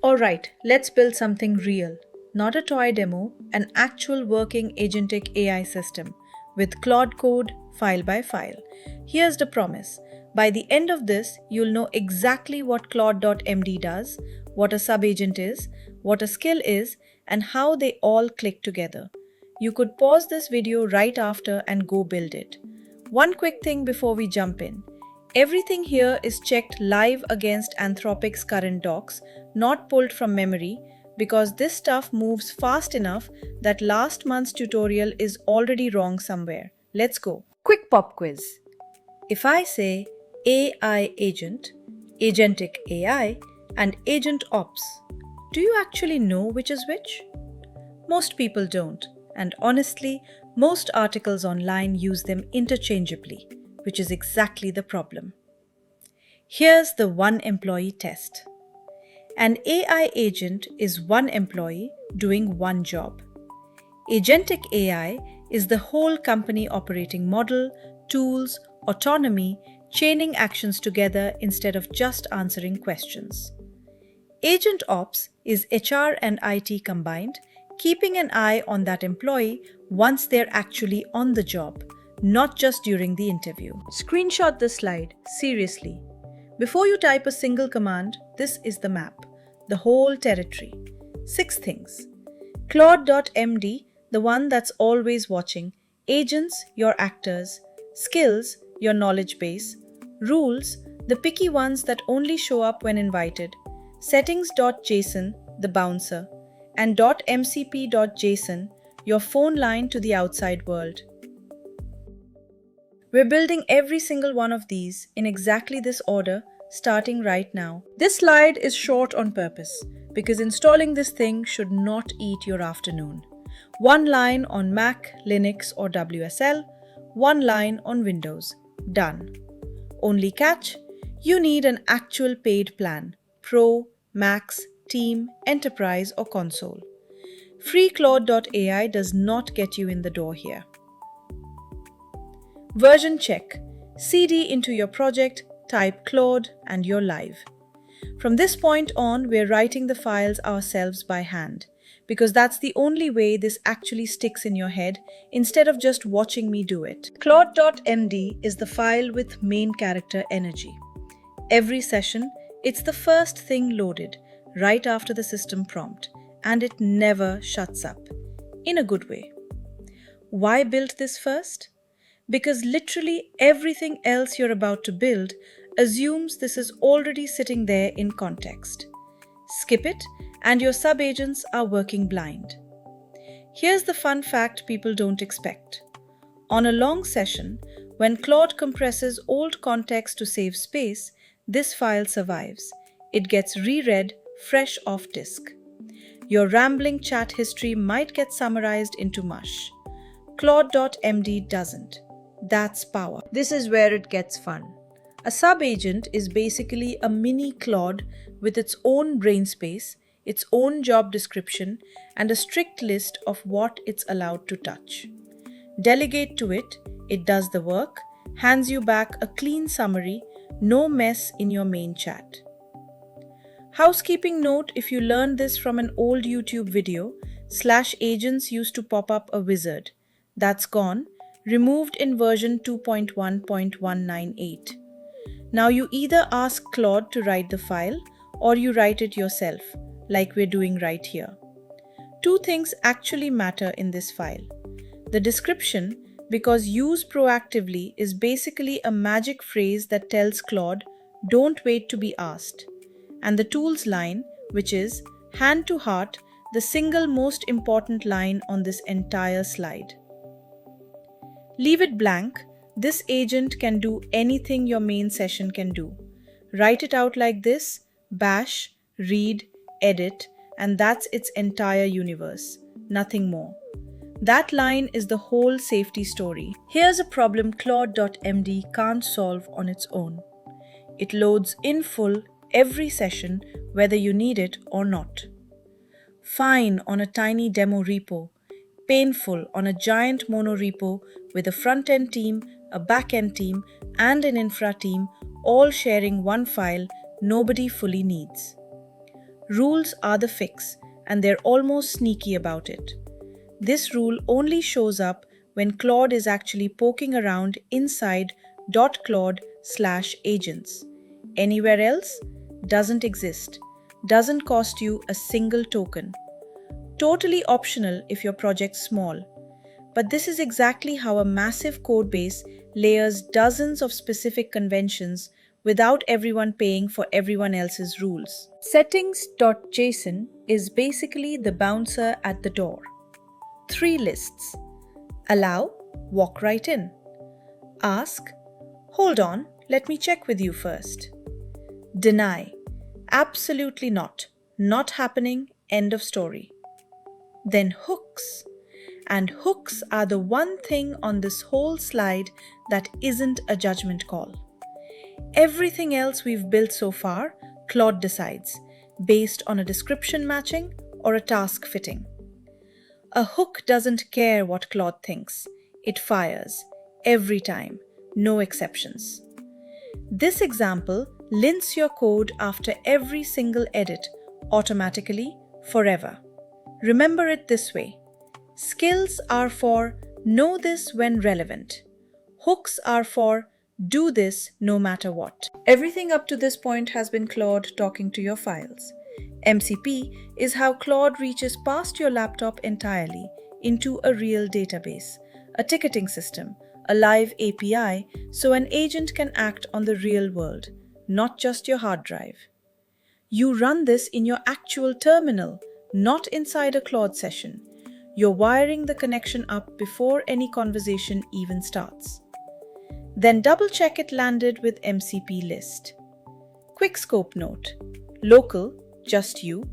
Alright, let's build something real. Not a toy demo, an actual working agentic AI system with Claude Code file by file. Here's the promise. By the end of this, you'll know exactly what Claude.md does, what a subagent is, what a skill is, and how they all click together. You could pause this video right after and go build it. One quick thing before we jump in. Everything here is checked live against Anthropic's current docs, not pulled from memory, because this stuff moves fast enough that last month's tutorial is already wrong somewhere. Let's go. Quick pop quiz. If I say AI Agent, Agentic AI, and AgentOps, do you actually know which is which? Most people don't, and honestly, most articles online use them interchangeably, which is exactly the problem. Here's the one employee test. An AI agent is one employee doing one job. Agentic AI is the whole company operating model, tools, autonomy, chaining actions together instead of just answering questions. AgentOps is HR and IT combined, keeping an eye on that employee once they're actually on the job, not just during the interview. Screenshot this slide, seriously. Before you type a single command, this is the map, the whole territory. 6 things. Claude.md, the one that's always watching. Agents, your actors. Skills, your knowledge base. Rules, the picky ones that only show up when invited. Settings.json, the bouncer. And .mcp.json, your phone line to the outside world. We're building every single one of these in exactly this order, starting right now. This slide is short on purpose, because installing this thing should not eat your afternoon. 1 line on Mac, Linux or WSL, 1 line on Windows. Done. Only catch, you need an actual paid plan, Pro, Max, Team, Enterprise or Console. Free Claude.ai does not get you in the door here. Version check. CD into your project, type Claude, and you're live. From this point on, we're writing the files ourselves by hand, because that's the only way this actually sticks in your head instead of just watching me do it. Claude.md is the file with main character energy. Every session, it's the first thing loaded, right after the system prompt, and it never shuts up. In a good way. Why build this first? Because literally everything else you're about to build assumes this is already sitting there in context. Skip it, and your subagents are working blind. Here's the fun fact people don't expect. On a long session, when Claude compresses old context to save space, this file survives. It gets reread fresh off disk. Your rambling chat history might get summarized into mush. Claude.md doesn't. That's power. This is where it gets fun. A subagent is basically a mini Claude with its own brain space, its own job description, and a strict list of what it's allowed to touch. Delegate to it, it does the work, hands you back a clean summary, no mess in your main chat. Housekeeping note: if you learned this from an old YouTube video, /agents used to pop up a wizard. That's gone, removed in version 2.1.198. Now you either ask Claude to write the file or you write it yourself, like we're doing right here. 2 things actually matter in this file. The description, because use proactively, is basically a magic phrase that tells Claude, don't wait to be asked. And the tools line, which is, hand to heart, the single most important line on this entire slide. Leave it blank. This agent can do anything your main session can do. Write it out like this: bash, read, edit, and that's its entire universe. Nothing more. That line is the whole safety story. Here's a problem Claude.md can't solve on its own. It loads in full every session, whether you need it or not. Fine on a tiny demo repo. Painful on a giant monorepo with a front-end team, a back-end team, and an infra team, all sharing one file nobody fully needs. Rules are the fix, and they're almost sneaky about it. This rule only shows up when Claude is actually poking around inside .claude/agents. Anywhere else? Doesn't exist. Doesn't cost you a single token. Totally optional if your project's small. But this is exactly how a massive codebase layers dozens of specific conventions without everyone paying for everyone else's rules. Settings.json is basically the bouncer at the door. 3 lists. Allow, walk right in. Ask, hold on, let me check with you first. Deny, absolutely not, not happening, end of story. Then hooks. And hooks are the one thing on this whole slide that isn't a judgment call. Everything else we've built so far, Claude decides, based on a description matching or a task fitting. A hook doesn't care what Claude thinks. It fires, every time, no exceptions. This example lints your code after every single edit, automatically, forever. Remember it this way. Skills are for know this when relevant. Hooks are for do this no matter what. Everything up to this point has been Claude talking to your files. MCP is how Claude reaches past your laptop entirely into a real database, a ticketing system, a live API, so an agent can act on the real world, not just your hard drive. You run this in your actual terminal, not inside a Claude session. You're wiring the connection up before any conversation even starts. Then double-check it landed with MCP list. Quick scope note. Local, just you.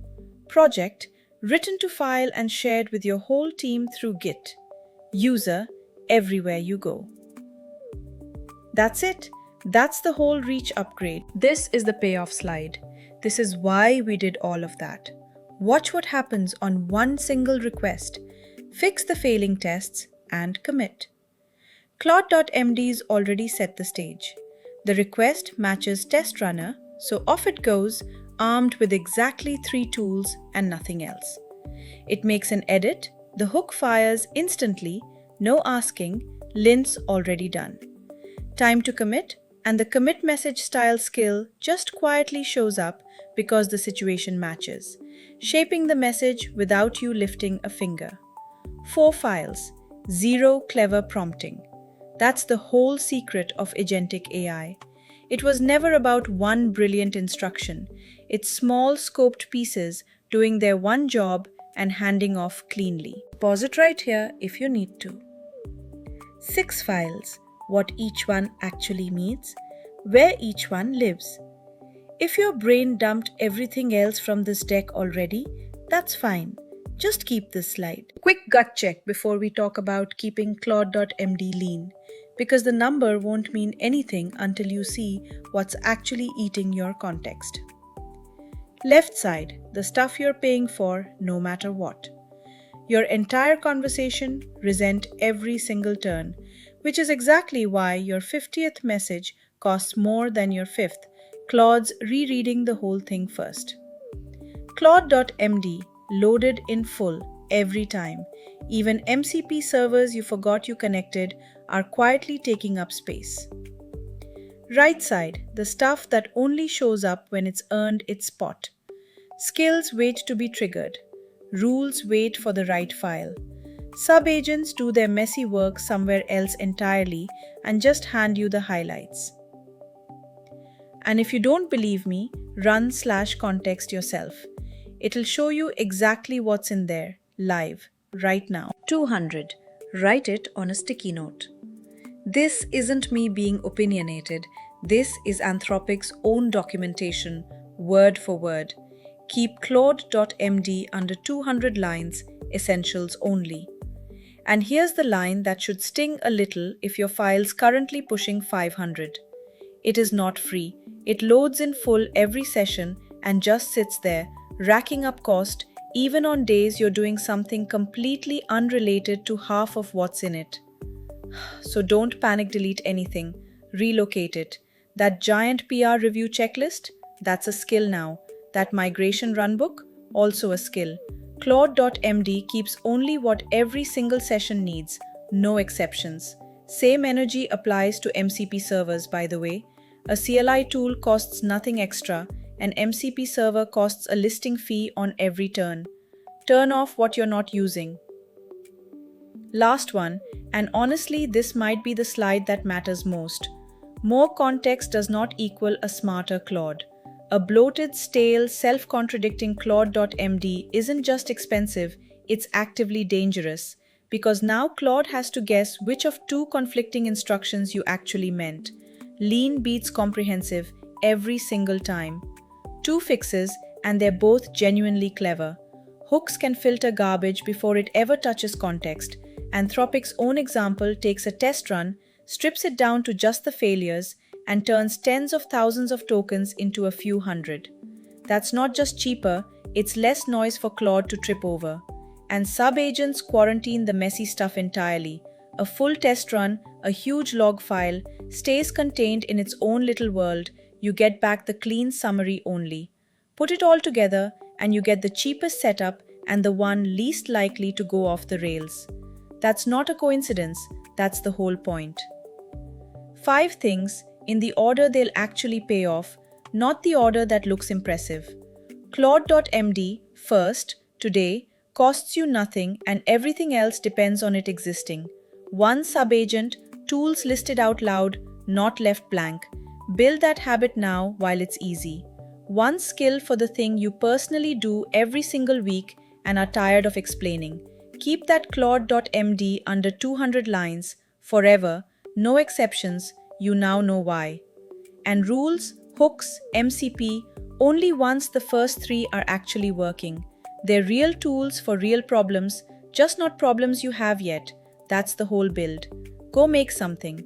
Project, written to file and shared with your whole team through Git. User, everywhere you go. That's it. That's the whole reach upgrade. This is the payoff slide. This is why we did all of that. Watch what happens on one single request. Fix the failing tests and commit. Claude.md's already set the stage. The request matches test runner, so off it goes, armed with exactly 3 tools and nothing else. It makes an edit, the hook fires instantly, no asking, lints already done. Time to commit, and the commit message style skill just quietly shows up because the situation matches, shaping the message without you lifting a finger. 4 files, 0 clever prompting. That's the whole secret of Agentic AI. It was never about one brilliant instruction. It's small scoped pieces doing their one job and handing off cleanly. Pause it right here if you need to. 6 files, what each one actually means, where each one lives. If your brain dumped everything else from this deck already, that's fine. Just keep this slide. Quick gut check before we talk about keeping Claude.md lean, because the number won't mean anything until you see what's actually eating your context. Left side, the stuff you're paying for no matter what. Your entire conversation, resent every single turn, which is exactly why your 50th message costs more than your 5th. Claude's rereading the whole thing first. Claude.md loaded in full every time. Even MCP servers you forgot you connected are quietly taking up space. Right side, the stuff that only shows up when it's earned its spot. Skills wait to be triggered. Rules wait for the right file. Subagents do their messy work somewhere else entirely and just hand you the highlights. And if you don't believe me, run /context yourself. It'll show you exactly what's in there, live, right now. 200. Write it on a sticky note. This isn't me being opinionated. This is Anthropic's own documentation, word for word. Keep Claude.md under 200 lines, essentials only. And here's the line that should sting a little if your file's currently pushing 500. It is not free. It loads in full every session and just sits there, racking up cost even on days you're doing something completely unrelated to half of what's in it. So don't panic delete anything. Relocate it. That giant PR review checklist, that's a skill now. That migration runbook? Also a skill. Claude.md keeps only what every single session needs, no exceptions. Same energy applies to MCP servers, by the way. A CLI tool costs nothing extra, an MCP server costs a listing fee on every turn. Turn off what you're not using. Last one, and honestly, this might be the slide that matters most. More context does not equal a smarter Claude. A bloated, stale, self-contradicting Claude.md isn't just expensive, it's actively dangerous, because now Claude has to guess which of two conflicting instructions you actually meant. Lean beats comprehensive every single time. Two fixes, and they're both genuinely clever. Hooks can filter garbage before it ever touches context. Anthropic's own example takes a test run, strips it down to just the failures, and turns tens of thousands of tokens into a few hundred. That's not just cheaper, it's less noise for Claude to trip over. And subagents quarantine the messy stuff entirely. A full test run, a huge log file, stays contained in its own little world. You get back the clean summary only. Put it all together, and you get the cheapest setup and the one least likely to go off the rails. That's not a coincidence, that's the whole point. 5 things, in the order they'll actually pay off, not the order that looks impressive. Claude.md, first, today, costs you nothing and everything else depends on it existing. One subagent, tools listed out loud, not left blank. Build that habit now while it's easy. One skill for the thing you personally do every single week and are tired of explaining. Keep that Claude.md under 200 lines, forever, no exceptions, you now know why. And rules, hooks, MCP, only once the first 3 are actually working. They're real tools for real problems, just not problems you have yet. That's the whole build. Go make something.